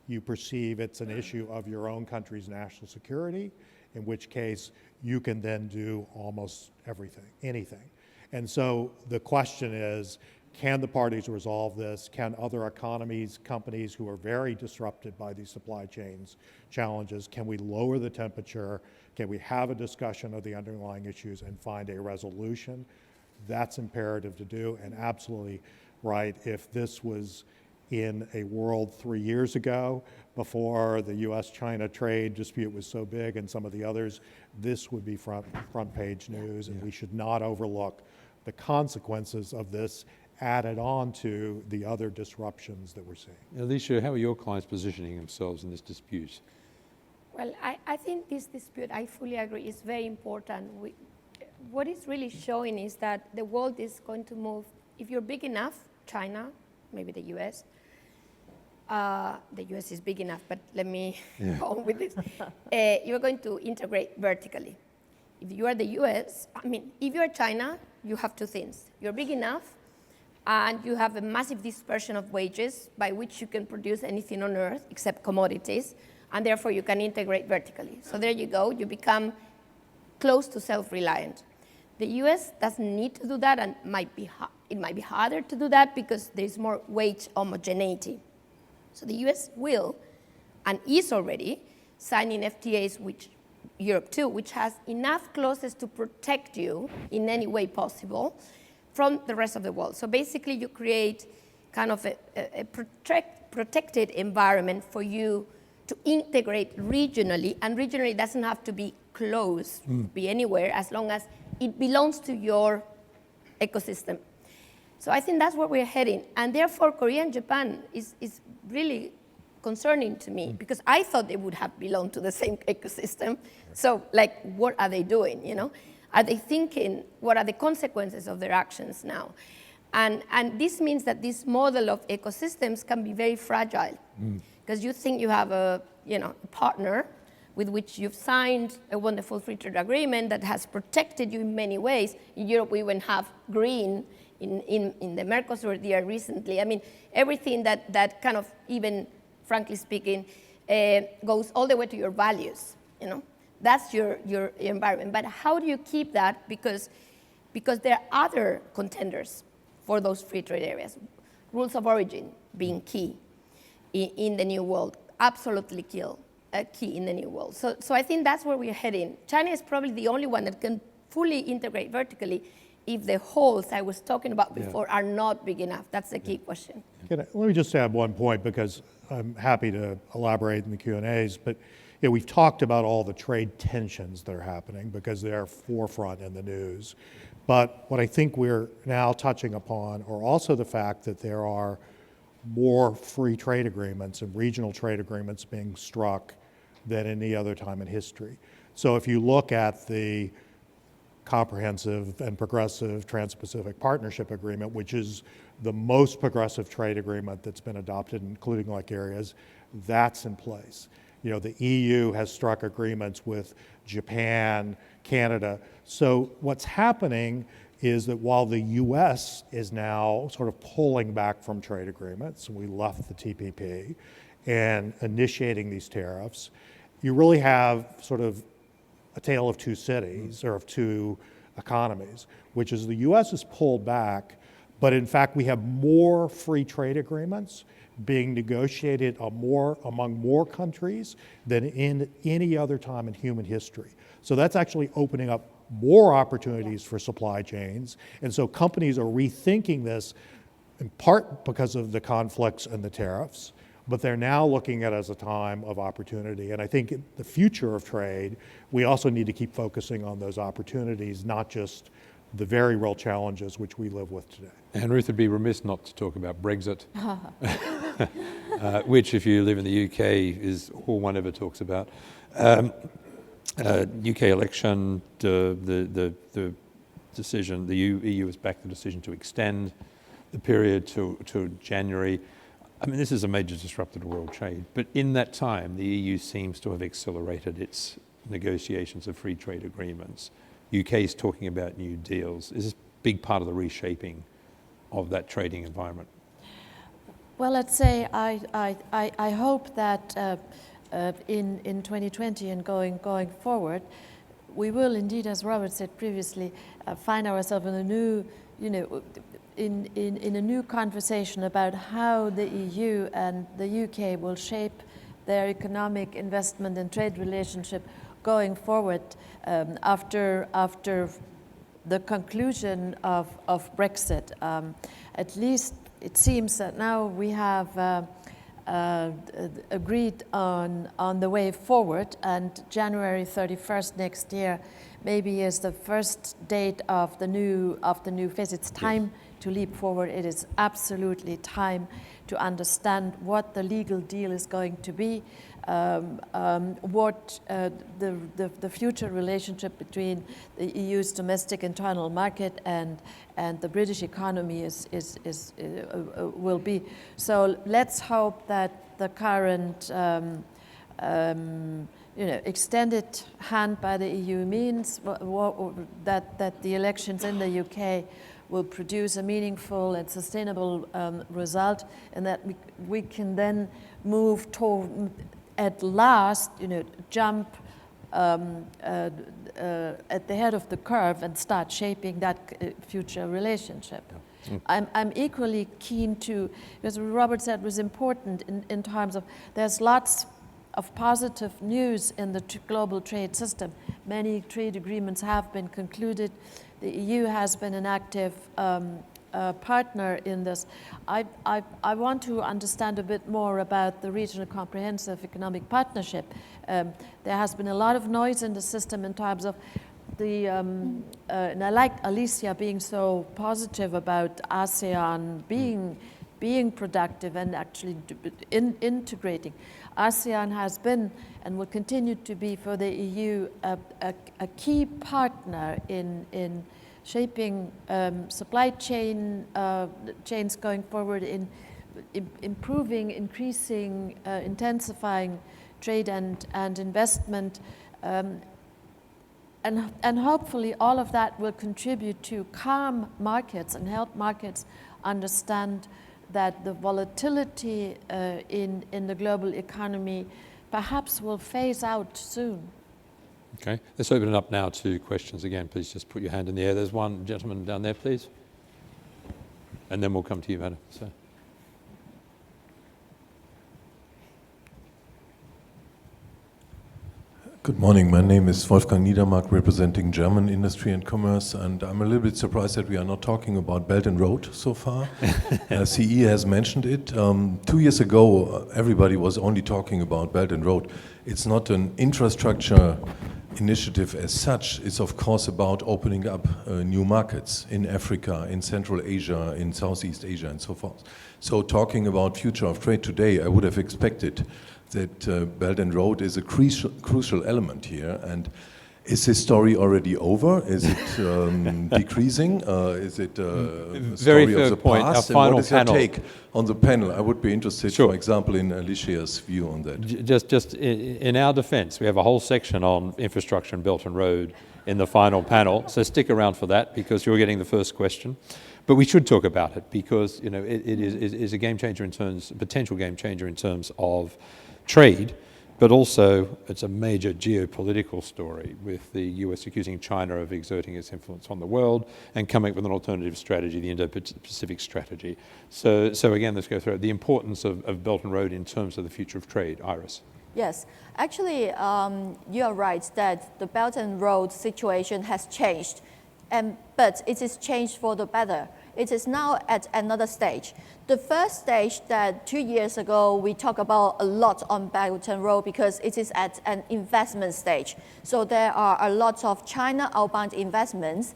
you perceive it's an issue of your own country's national security, in which case you can then do almost everything, anything. And so the question is, can the parties resolve this? Can other economies, companies who are very disrupted by these supply chains challenges, can we lower the temperature? Can we have a discussion of the underlying issues and find a resolution? That's imperative to do, and absolutely right. If this was in a world 3 years ago, before the US-China trade dispute was so big and some of the others, this would be front page news, and we should not overlook the consequences of this added on to the other disruptions that we're seeing. Alicia, how are your clients positioning themselves in this dispute? Well, I think this dispute, I fully agree, is very important. What it's really showing is that the world is going to move, if you're big enough, China, maybe the US is big enough, but let me go on with this. You're going to integrate vertically. If you are the US, if you're China, you have two things. You're big enough, and you have a massive dispersion of wages by which you can produce anything on earth except commodities, and therefore you can integrate vertically. So there you go, you become close to self-reliant. The US doesn't need to do that, and it might be harder to do that because there's more wage homogeneity. So the US will, and is already, signing FTAs with Europe too, which has enough clauses to protect you in any way possible from the rest of the world. So basically you create kind of a protected environment for you to integrate regionally, and regionally doesn't have to be close, be anywhere, as long as it belongs to your ecosystem. So I think that's where we're heading, and therefore Korea and Japan is really concerning to me, because I thought they would have belonged to the same ecosystem. So like, what are they doing, you know? Are they thinking, what are the consequences of their actions now? And this means that this model of ecosystems can be very fragile, because you think you have a partner with which you've signed a wonderful free trade agreement that has protected you in many ways. In Europe, we even have green in the Mercosur deal recently. Everything that kind of, even frankly speaking, goes all the way to your values, That's your environment. But how do you keep that? Because there are other contenders for those free trade areas. Rules of origin being key in the new world, absolutely key in the new world. So I think that's where we're heading. China is probably the only one that can fully integrate vertically if the holes I was talking about before are not big enough. That's the key question. Let me just add one point, because I'm happy to elaborate in the Q&As, but we've talked about all the trade tensions that are happening because they're forefront in the news. But what I think we're now touching upon are also the fact that there are more free trade agreements and regional trade agreements being struck than any other time in history. So if you look at the Comprehensive and Progressive Trans-Pacific Partnership Agreement, which is the most progressive trade agreement that's been adopted, including like areas, that's in place. The EU has struck agreements with Japan, Canada. So what's happening is that while the US is now sort of pulling back from trade agreements, we left the TPP, and initiating these tariffs, you really have sort of a tale of two cities, or of two economies, which is the US has pulled back, but in fact we have more free trade agreements being negotiated among more countries than in any other time in human history. So that's actually opening up more opportunities for supply chains. And so companies are rethinking this, in part because of the conflicts and the tariffs, but they're now looking at it as a time of opportunity. And I think in the future of trade, we also need to keep focusing on those opportunities, not just the very real challenges which we live with today. And Ruth would be remiss not to talk about Brexit, which, if you live in the UK, is all one ever talks about. UK election, the decision, the EU has backed the decision to extend the period to January. This is a major disruptor to world trade, but in that time, the EU seems to have accelerated its negotiations of free trade agreements. UK is talking about new deals. Is this a big part of the reshaping of that trading environment? Well, let's say I hope that in 2020 and going forward, we will indeed, as Robert said previously, find ourselves in a new, in a new conversation about how the EU and the UK will shape their economic, investment and trade relationship going forward after the conclusion of Brexit. At least it seems that now we have agreed on the way forward, and January 31st next year maybe is the first date of the new phase. It's time to leap forward. It is absolutely time to understand what the legal deal is going to be, what the future relationship between the EU's domestic internal market and the British economy will be. So let's hope that the current extended hand by the EU means that the elections in the UK will produce a meaningful and sustainable result, and that we can then move toward, at last, jump at the head of the curve and start shaping that future relationship. I'm equally keen to, because Robert said was important in terms of, there's lots of positive news in the global trade system. Many trade agreements have been concluded. The EU has been an active partner in this. I want to understand a bit more about the Regional Comprehensive Economic Partnership. There has been a lot of noise in the system in terms of the, and I like Alicia being so positive about ASEAN being productive and actually integrating. ASEAN has been and will continue to be for the EU a key partner in shaping supply chains going forward, in improving, increasing, intensifying trade and investment, and hopefully all of that will contribute to calm markets and help markets understand that the volatility in the global economy perhaps will phase out soon. Okay, let's open it up now to questions again. Please just put your hand in the air. There's one gentleman down there, please. And then we'll come to you, madam. So. Good morning. My name is Wolfgang Niedermark, representing German Industry and Commerce, and I'm a little bit surprised that we are not talking about Belt and Road so far. CE has mentioned it. 2 years ago, everybody was only talking about Belt and Road. It's not an infrastructure initiative as such. It's of course about opening up new markets in Africa, in Central Asia, in Southeast Asia, and so forth. So talking about future of trade today, I would have expected that Belt and Road is a crucial element here. And is this story already over? Is it decreasing? Is it a story of the past? And what is your take on the panel? I would be interested, for example, in Alicia's view on that. Just in our defense, we have a whole section on infrastructure and Belt and Road in the final panel. So stick around for that, because you're getting the first question. But we should talk about it, because it is a game changer in terms, a potential game changer in terms of trade, but also it's a major geopolitical story, with the US accusing China of exerting its influence on the world and coming up with an alternative strategy, the Indo-Pacific strategy. So again, let's go through it. The importance of Belt and Road in terms of the future of trade. Iris. Yes, actually, you are right that the Belt and Road situation has changed, but it is changed for the better. It is now at another stage. The first stage that 2 years ago we talked about a lot on Belt and Road, because it is at an investment stage. So there are a lot of China outbound investments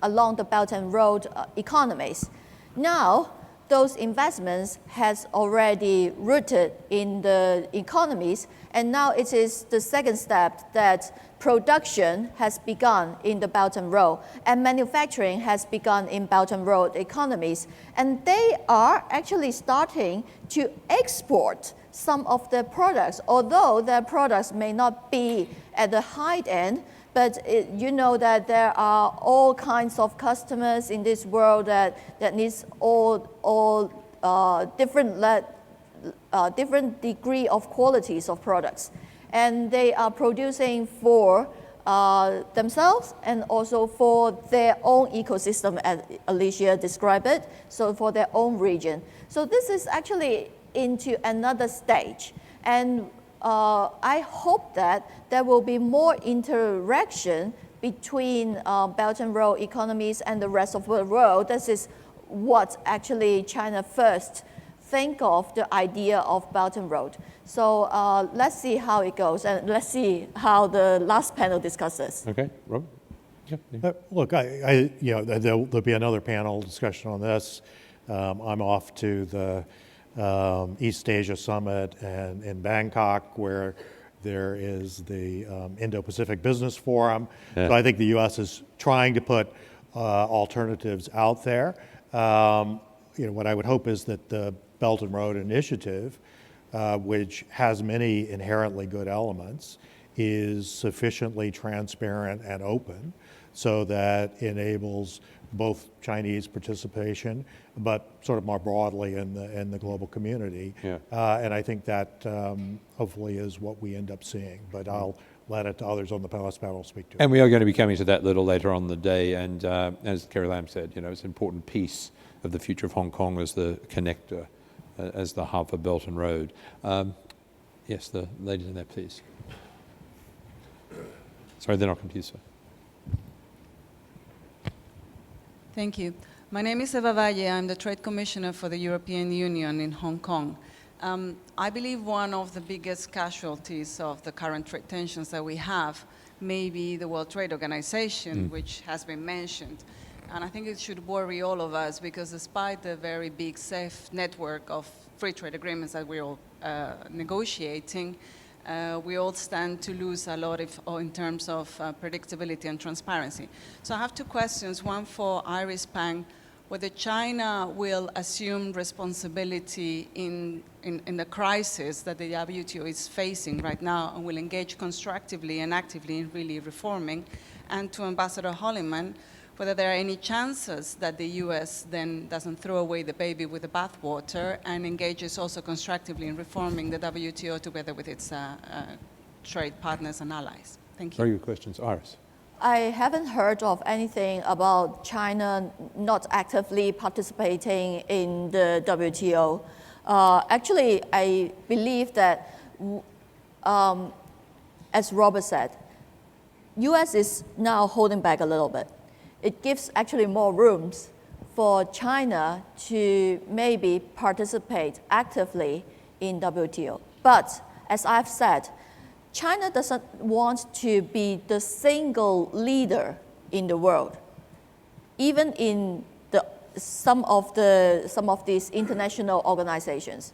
along the Belt and Road economies. Now, those investments has already rooted in the economies, and now it is the second step that production has begun in the Belt and Road, and manufacturing has begun in Belt and Road economies. And they are actually starting to export some of their products, although their products may not be at the high end, but you know that there are all kinds of customers in this world that needs all different degree of qualities of products. And they are producing for themselves and also for their own ecosystem, as Alicia described it, so for their own region. So this is actually into another stage. And I hope that there will be more interaction between Belt and Road economies and the rest of the world. This is what actually China first think of the idea of Belt and Road. So let's see how it goes, and let's see how the last panel discusses. Okay, Robert? Yeah. Look, there'll be another panel discussion on this. I'm off to the East Asia Summit and in Bangkok, where there is the Indo-Pacific Business Forum. Yeah. So I think the U.S. is trying to put alternatives out there. What I would hope is that the Belt and Road Initiative, which has many inherently good elements, is sufficiently transparent and open so that enables both Chinese participation, but sort of more broadly in the global community. Yeah. And I think that hopefully is what we end up seeing. But I'll let it to others on the panel speak to it. And we are going to be coming to that a little later on in the day. And as Carrie Lam said, it's an important piece of the future of Hong Kong as the connector, as the hub for Belt and Road. Yes, the ladies in there, please. Sorry, then I'll come to you, sir. Thank you. My name is Eva Valle. I'm the Trade Commissioner for the European Union in Hong Kong. I believe one of the biggest casualties of the current trade tensions that we have may be the World Trade Organization, which has been mentioned. And I think it should worry all of us, because despite the very big, safe network of free trade agreements that we're all negotiating, we all stand to lose a lot in terms of predictability and transparency. So I have two questions, one for Iris Pang, whether China will assume responsibility in the crisis that the WTO is facing right now and will engage constructively and actively in really reforming, and to Ambassador Holleyman, whether there are any chances that the US then doesn't throw away the baby with the bathwater and engages also constructively in reforming the WTO together with its trade partners and allies. Thank you. Very good questions. Iris. I haven't heard of anything about China not actively participating in the WTO. Actually, I believe that, as Robert said, US is now holding back a little bit. It gives actually more rooms for China to maybe participate actively in WTO. But as I've said, China doesn't want to be the single leader in the world, even in some of these international organizations.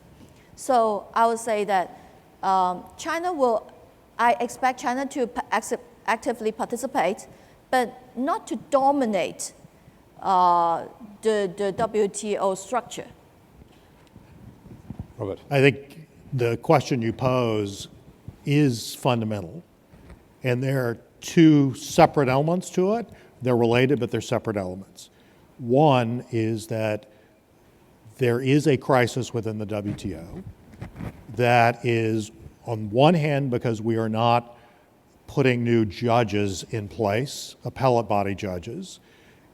So I would say that I expect China to actively participate, but not to dominate the WTO structure. Robert. I think the question you pose is fundamental, and there are two separate elements to it. They're related, but they're separate elements. One is that there is a crisis within the WTO that is, on one hand, because we are not putting new judges in place, appellate body judges,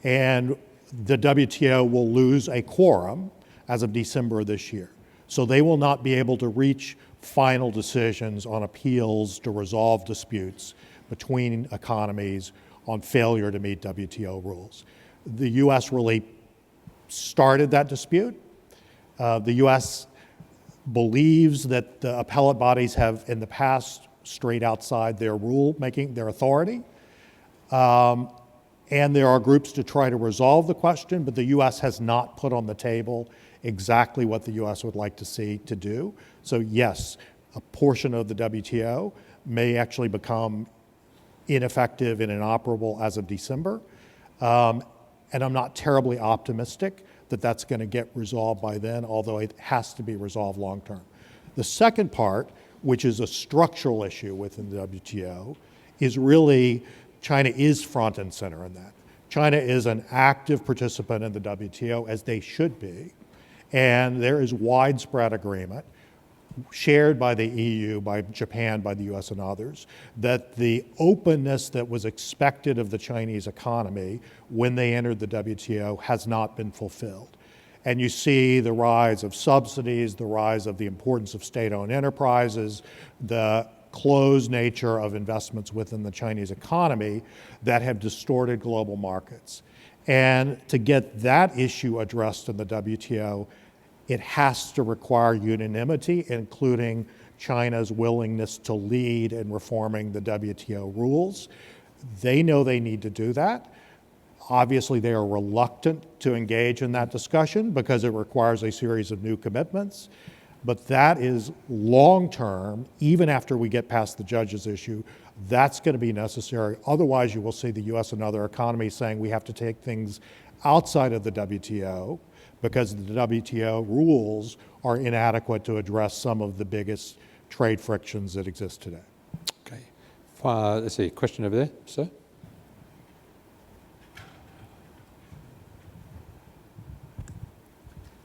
and the WTO will lose a quorum as of December of this year. So they will not be able to reach final decisions on appeals to resolve disputes between economies on failure to meet WTO rules. The US really started that dispute. The US believes that the appellate bodies have in the past strayed outside their rule-making, their authority. And there are groups to try to resolve the question, but the US has not put on the table exactly what the US would like to see to do. So yes, a portion of the WTO may actually become ineffective and inoperable as of December. And I'm not terribly optimistic that that's going to get resolved by then, although it has to be resolved long term. The second part, which is a structural issue within the WTO, is really China is front and center in that. China is an active participant in the WTO, as they should be, And there is widespread agreement, shared by the EU, by Japan, by the US and others, that the openness that was expected of the Chinese economy when they entered the WTO has not been fulfilled. And you see the rise of subsidies, the rise of the importance of state-owned enterprises, the closed nature of investments within the Chinese economy that have distorted global markets. And to get that issue addressed in the WTO, it has to require unanimity, including China's willingness to lead in reforming the WTO rules. They know they need to do that. Obviously, they are reluctant to engage in that discussion because it requires a series of new commitments. But that is long-term, even after we get past the judges issue, that's going to be necessary. Otherwise, you will see the US and other economies saying we have to take things outside of the WTO because the WTO rules are inadequate to address some of the biggest trade frictions that exist today. Okay. Let's see, question over there, sir.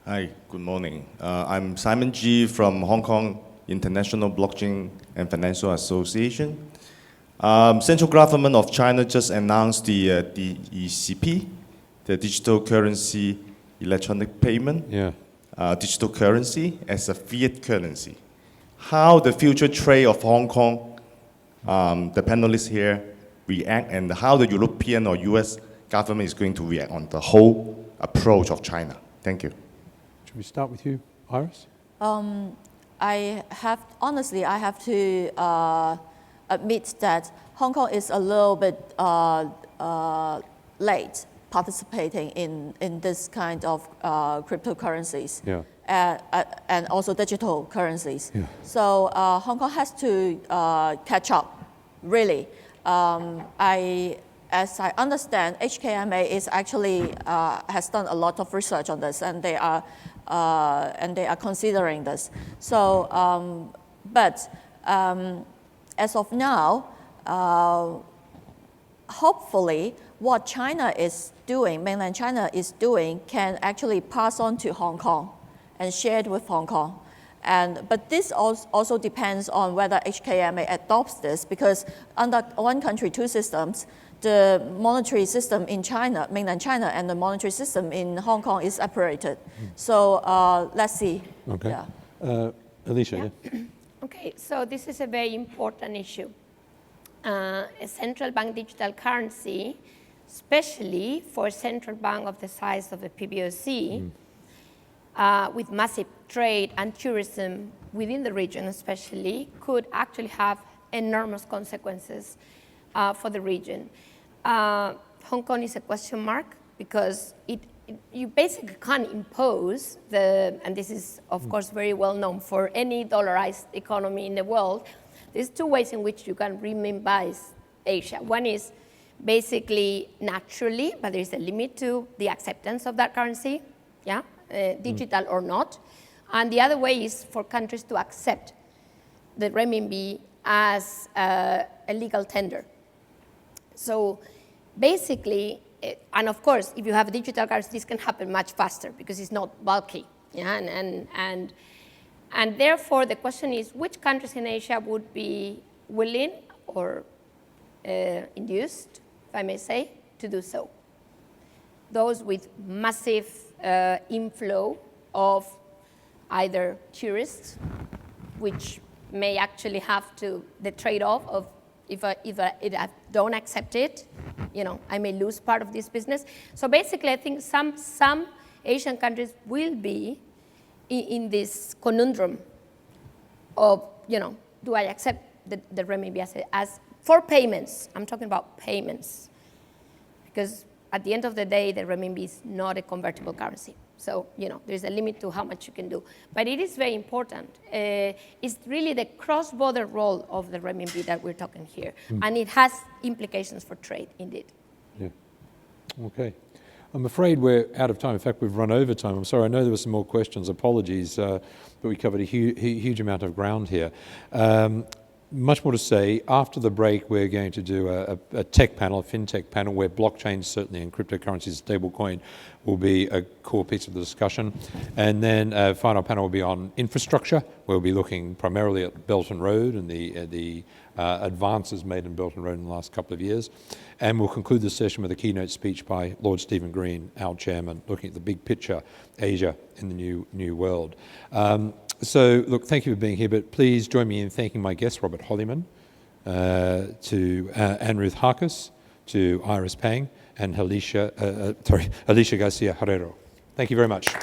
Hi, good morning. I'm Simon G. from Hong Kong International Blockchain and Financial Association. Central government of China just announced the DECP, the digital currency electronic payment, digital currency as a fiat currency. How the future trade of Hong Kong, the panelists here, react, and how the European or US government is going to react on the whole approach of China. Thank you. Should we start with you, Iris? Honestly, I have to admit that Hong Kong is a little bit late participating in this kind of cryptocurrencies and also digital currencies. So Hong Kong has to catch up, really. As I understand, HKMA is actually has done a lot of research on this, and they are considering this. So, as of now, hopefully, what China is doing, mainland China is doing, can actually pass on to Hong Kong and share it with Hong Kong. But this also depends on whether HKMA adopts this, because under one country, two systems, the monetary system in China, mainland China, and the monetary system in Hong Kong is separated. So let's see. Okay. Alicia. Yeah. Okay, so this is a very important issue. A central bank digital currency, especially for a central bank of the size of the PBOC, with massive trade and tourism within the region especially, could actually have enormous consequences for the region. Hong Kong is a question mark because you basically can't impose and this is of course very well known for any dollarized economy in the world. There's two ways in which you can renminbize Asia. One is basically naturally, but there's a limit to the acceptance of that currency, digital or not. And the other way is for countries to accept the renminbi as a legal tender. So basically, and of course, if you have a digital currency, this can happen much faster because it's not bulky. And therefore, the question is, which countries in Asia would be willing or induced, if I may say, to do so? Those with massive inflow of either tourists, which may actually have the trade-off of if I don't accept it, I may lose part of this business. So basically, I think some Asian countries will be in this conundrum of, do I accept the renminbi as for payments? I'm talking about payments, because at the end of the day, the renminbi is not a convertible currency. So, there's a limit to how much you can do. But it is very important. It's really the cross-border role of the renminbi that we're talking here. And it has implications for trade, indeed. Yeah. Okay. I'm afraid we're out of time. In fact, we've run over time. I'm sorry. I know there were some more questions. Apologies. But we covered a huge amount of ground here. much more to say. After the break, we're going to do a tech panel, a fintech panel, where blockchain certainly and cryptocurrencies, stablecoin, will be a core piece of the discussion. And then a final panel will be on infrastructure. We'll be looking primarily at Belt and Road and the advances made in Belt and Road in the last couple of years. And we'll conclude the session with a keynote speech by Lord Stephen Green, our chairman, looking at the big picture, Asia in the new world. So, look, thank you for being here, but please join me in thanking my guests, Robert Holleyman, and Ruth Herkes, to Iris Pang, and Alicia Garcia Herrero. Thank you very much.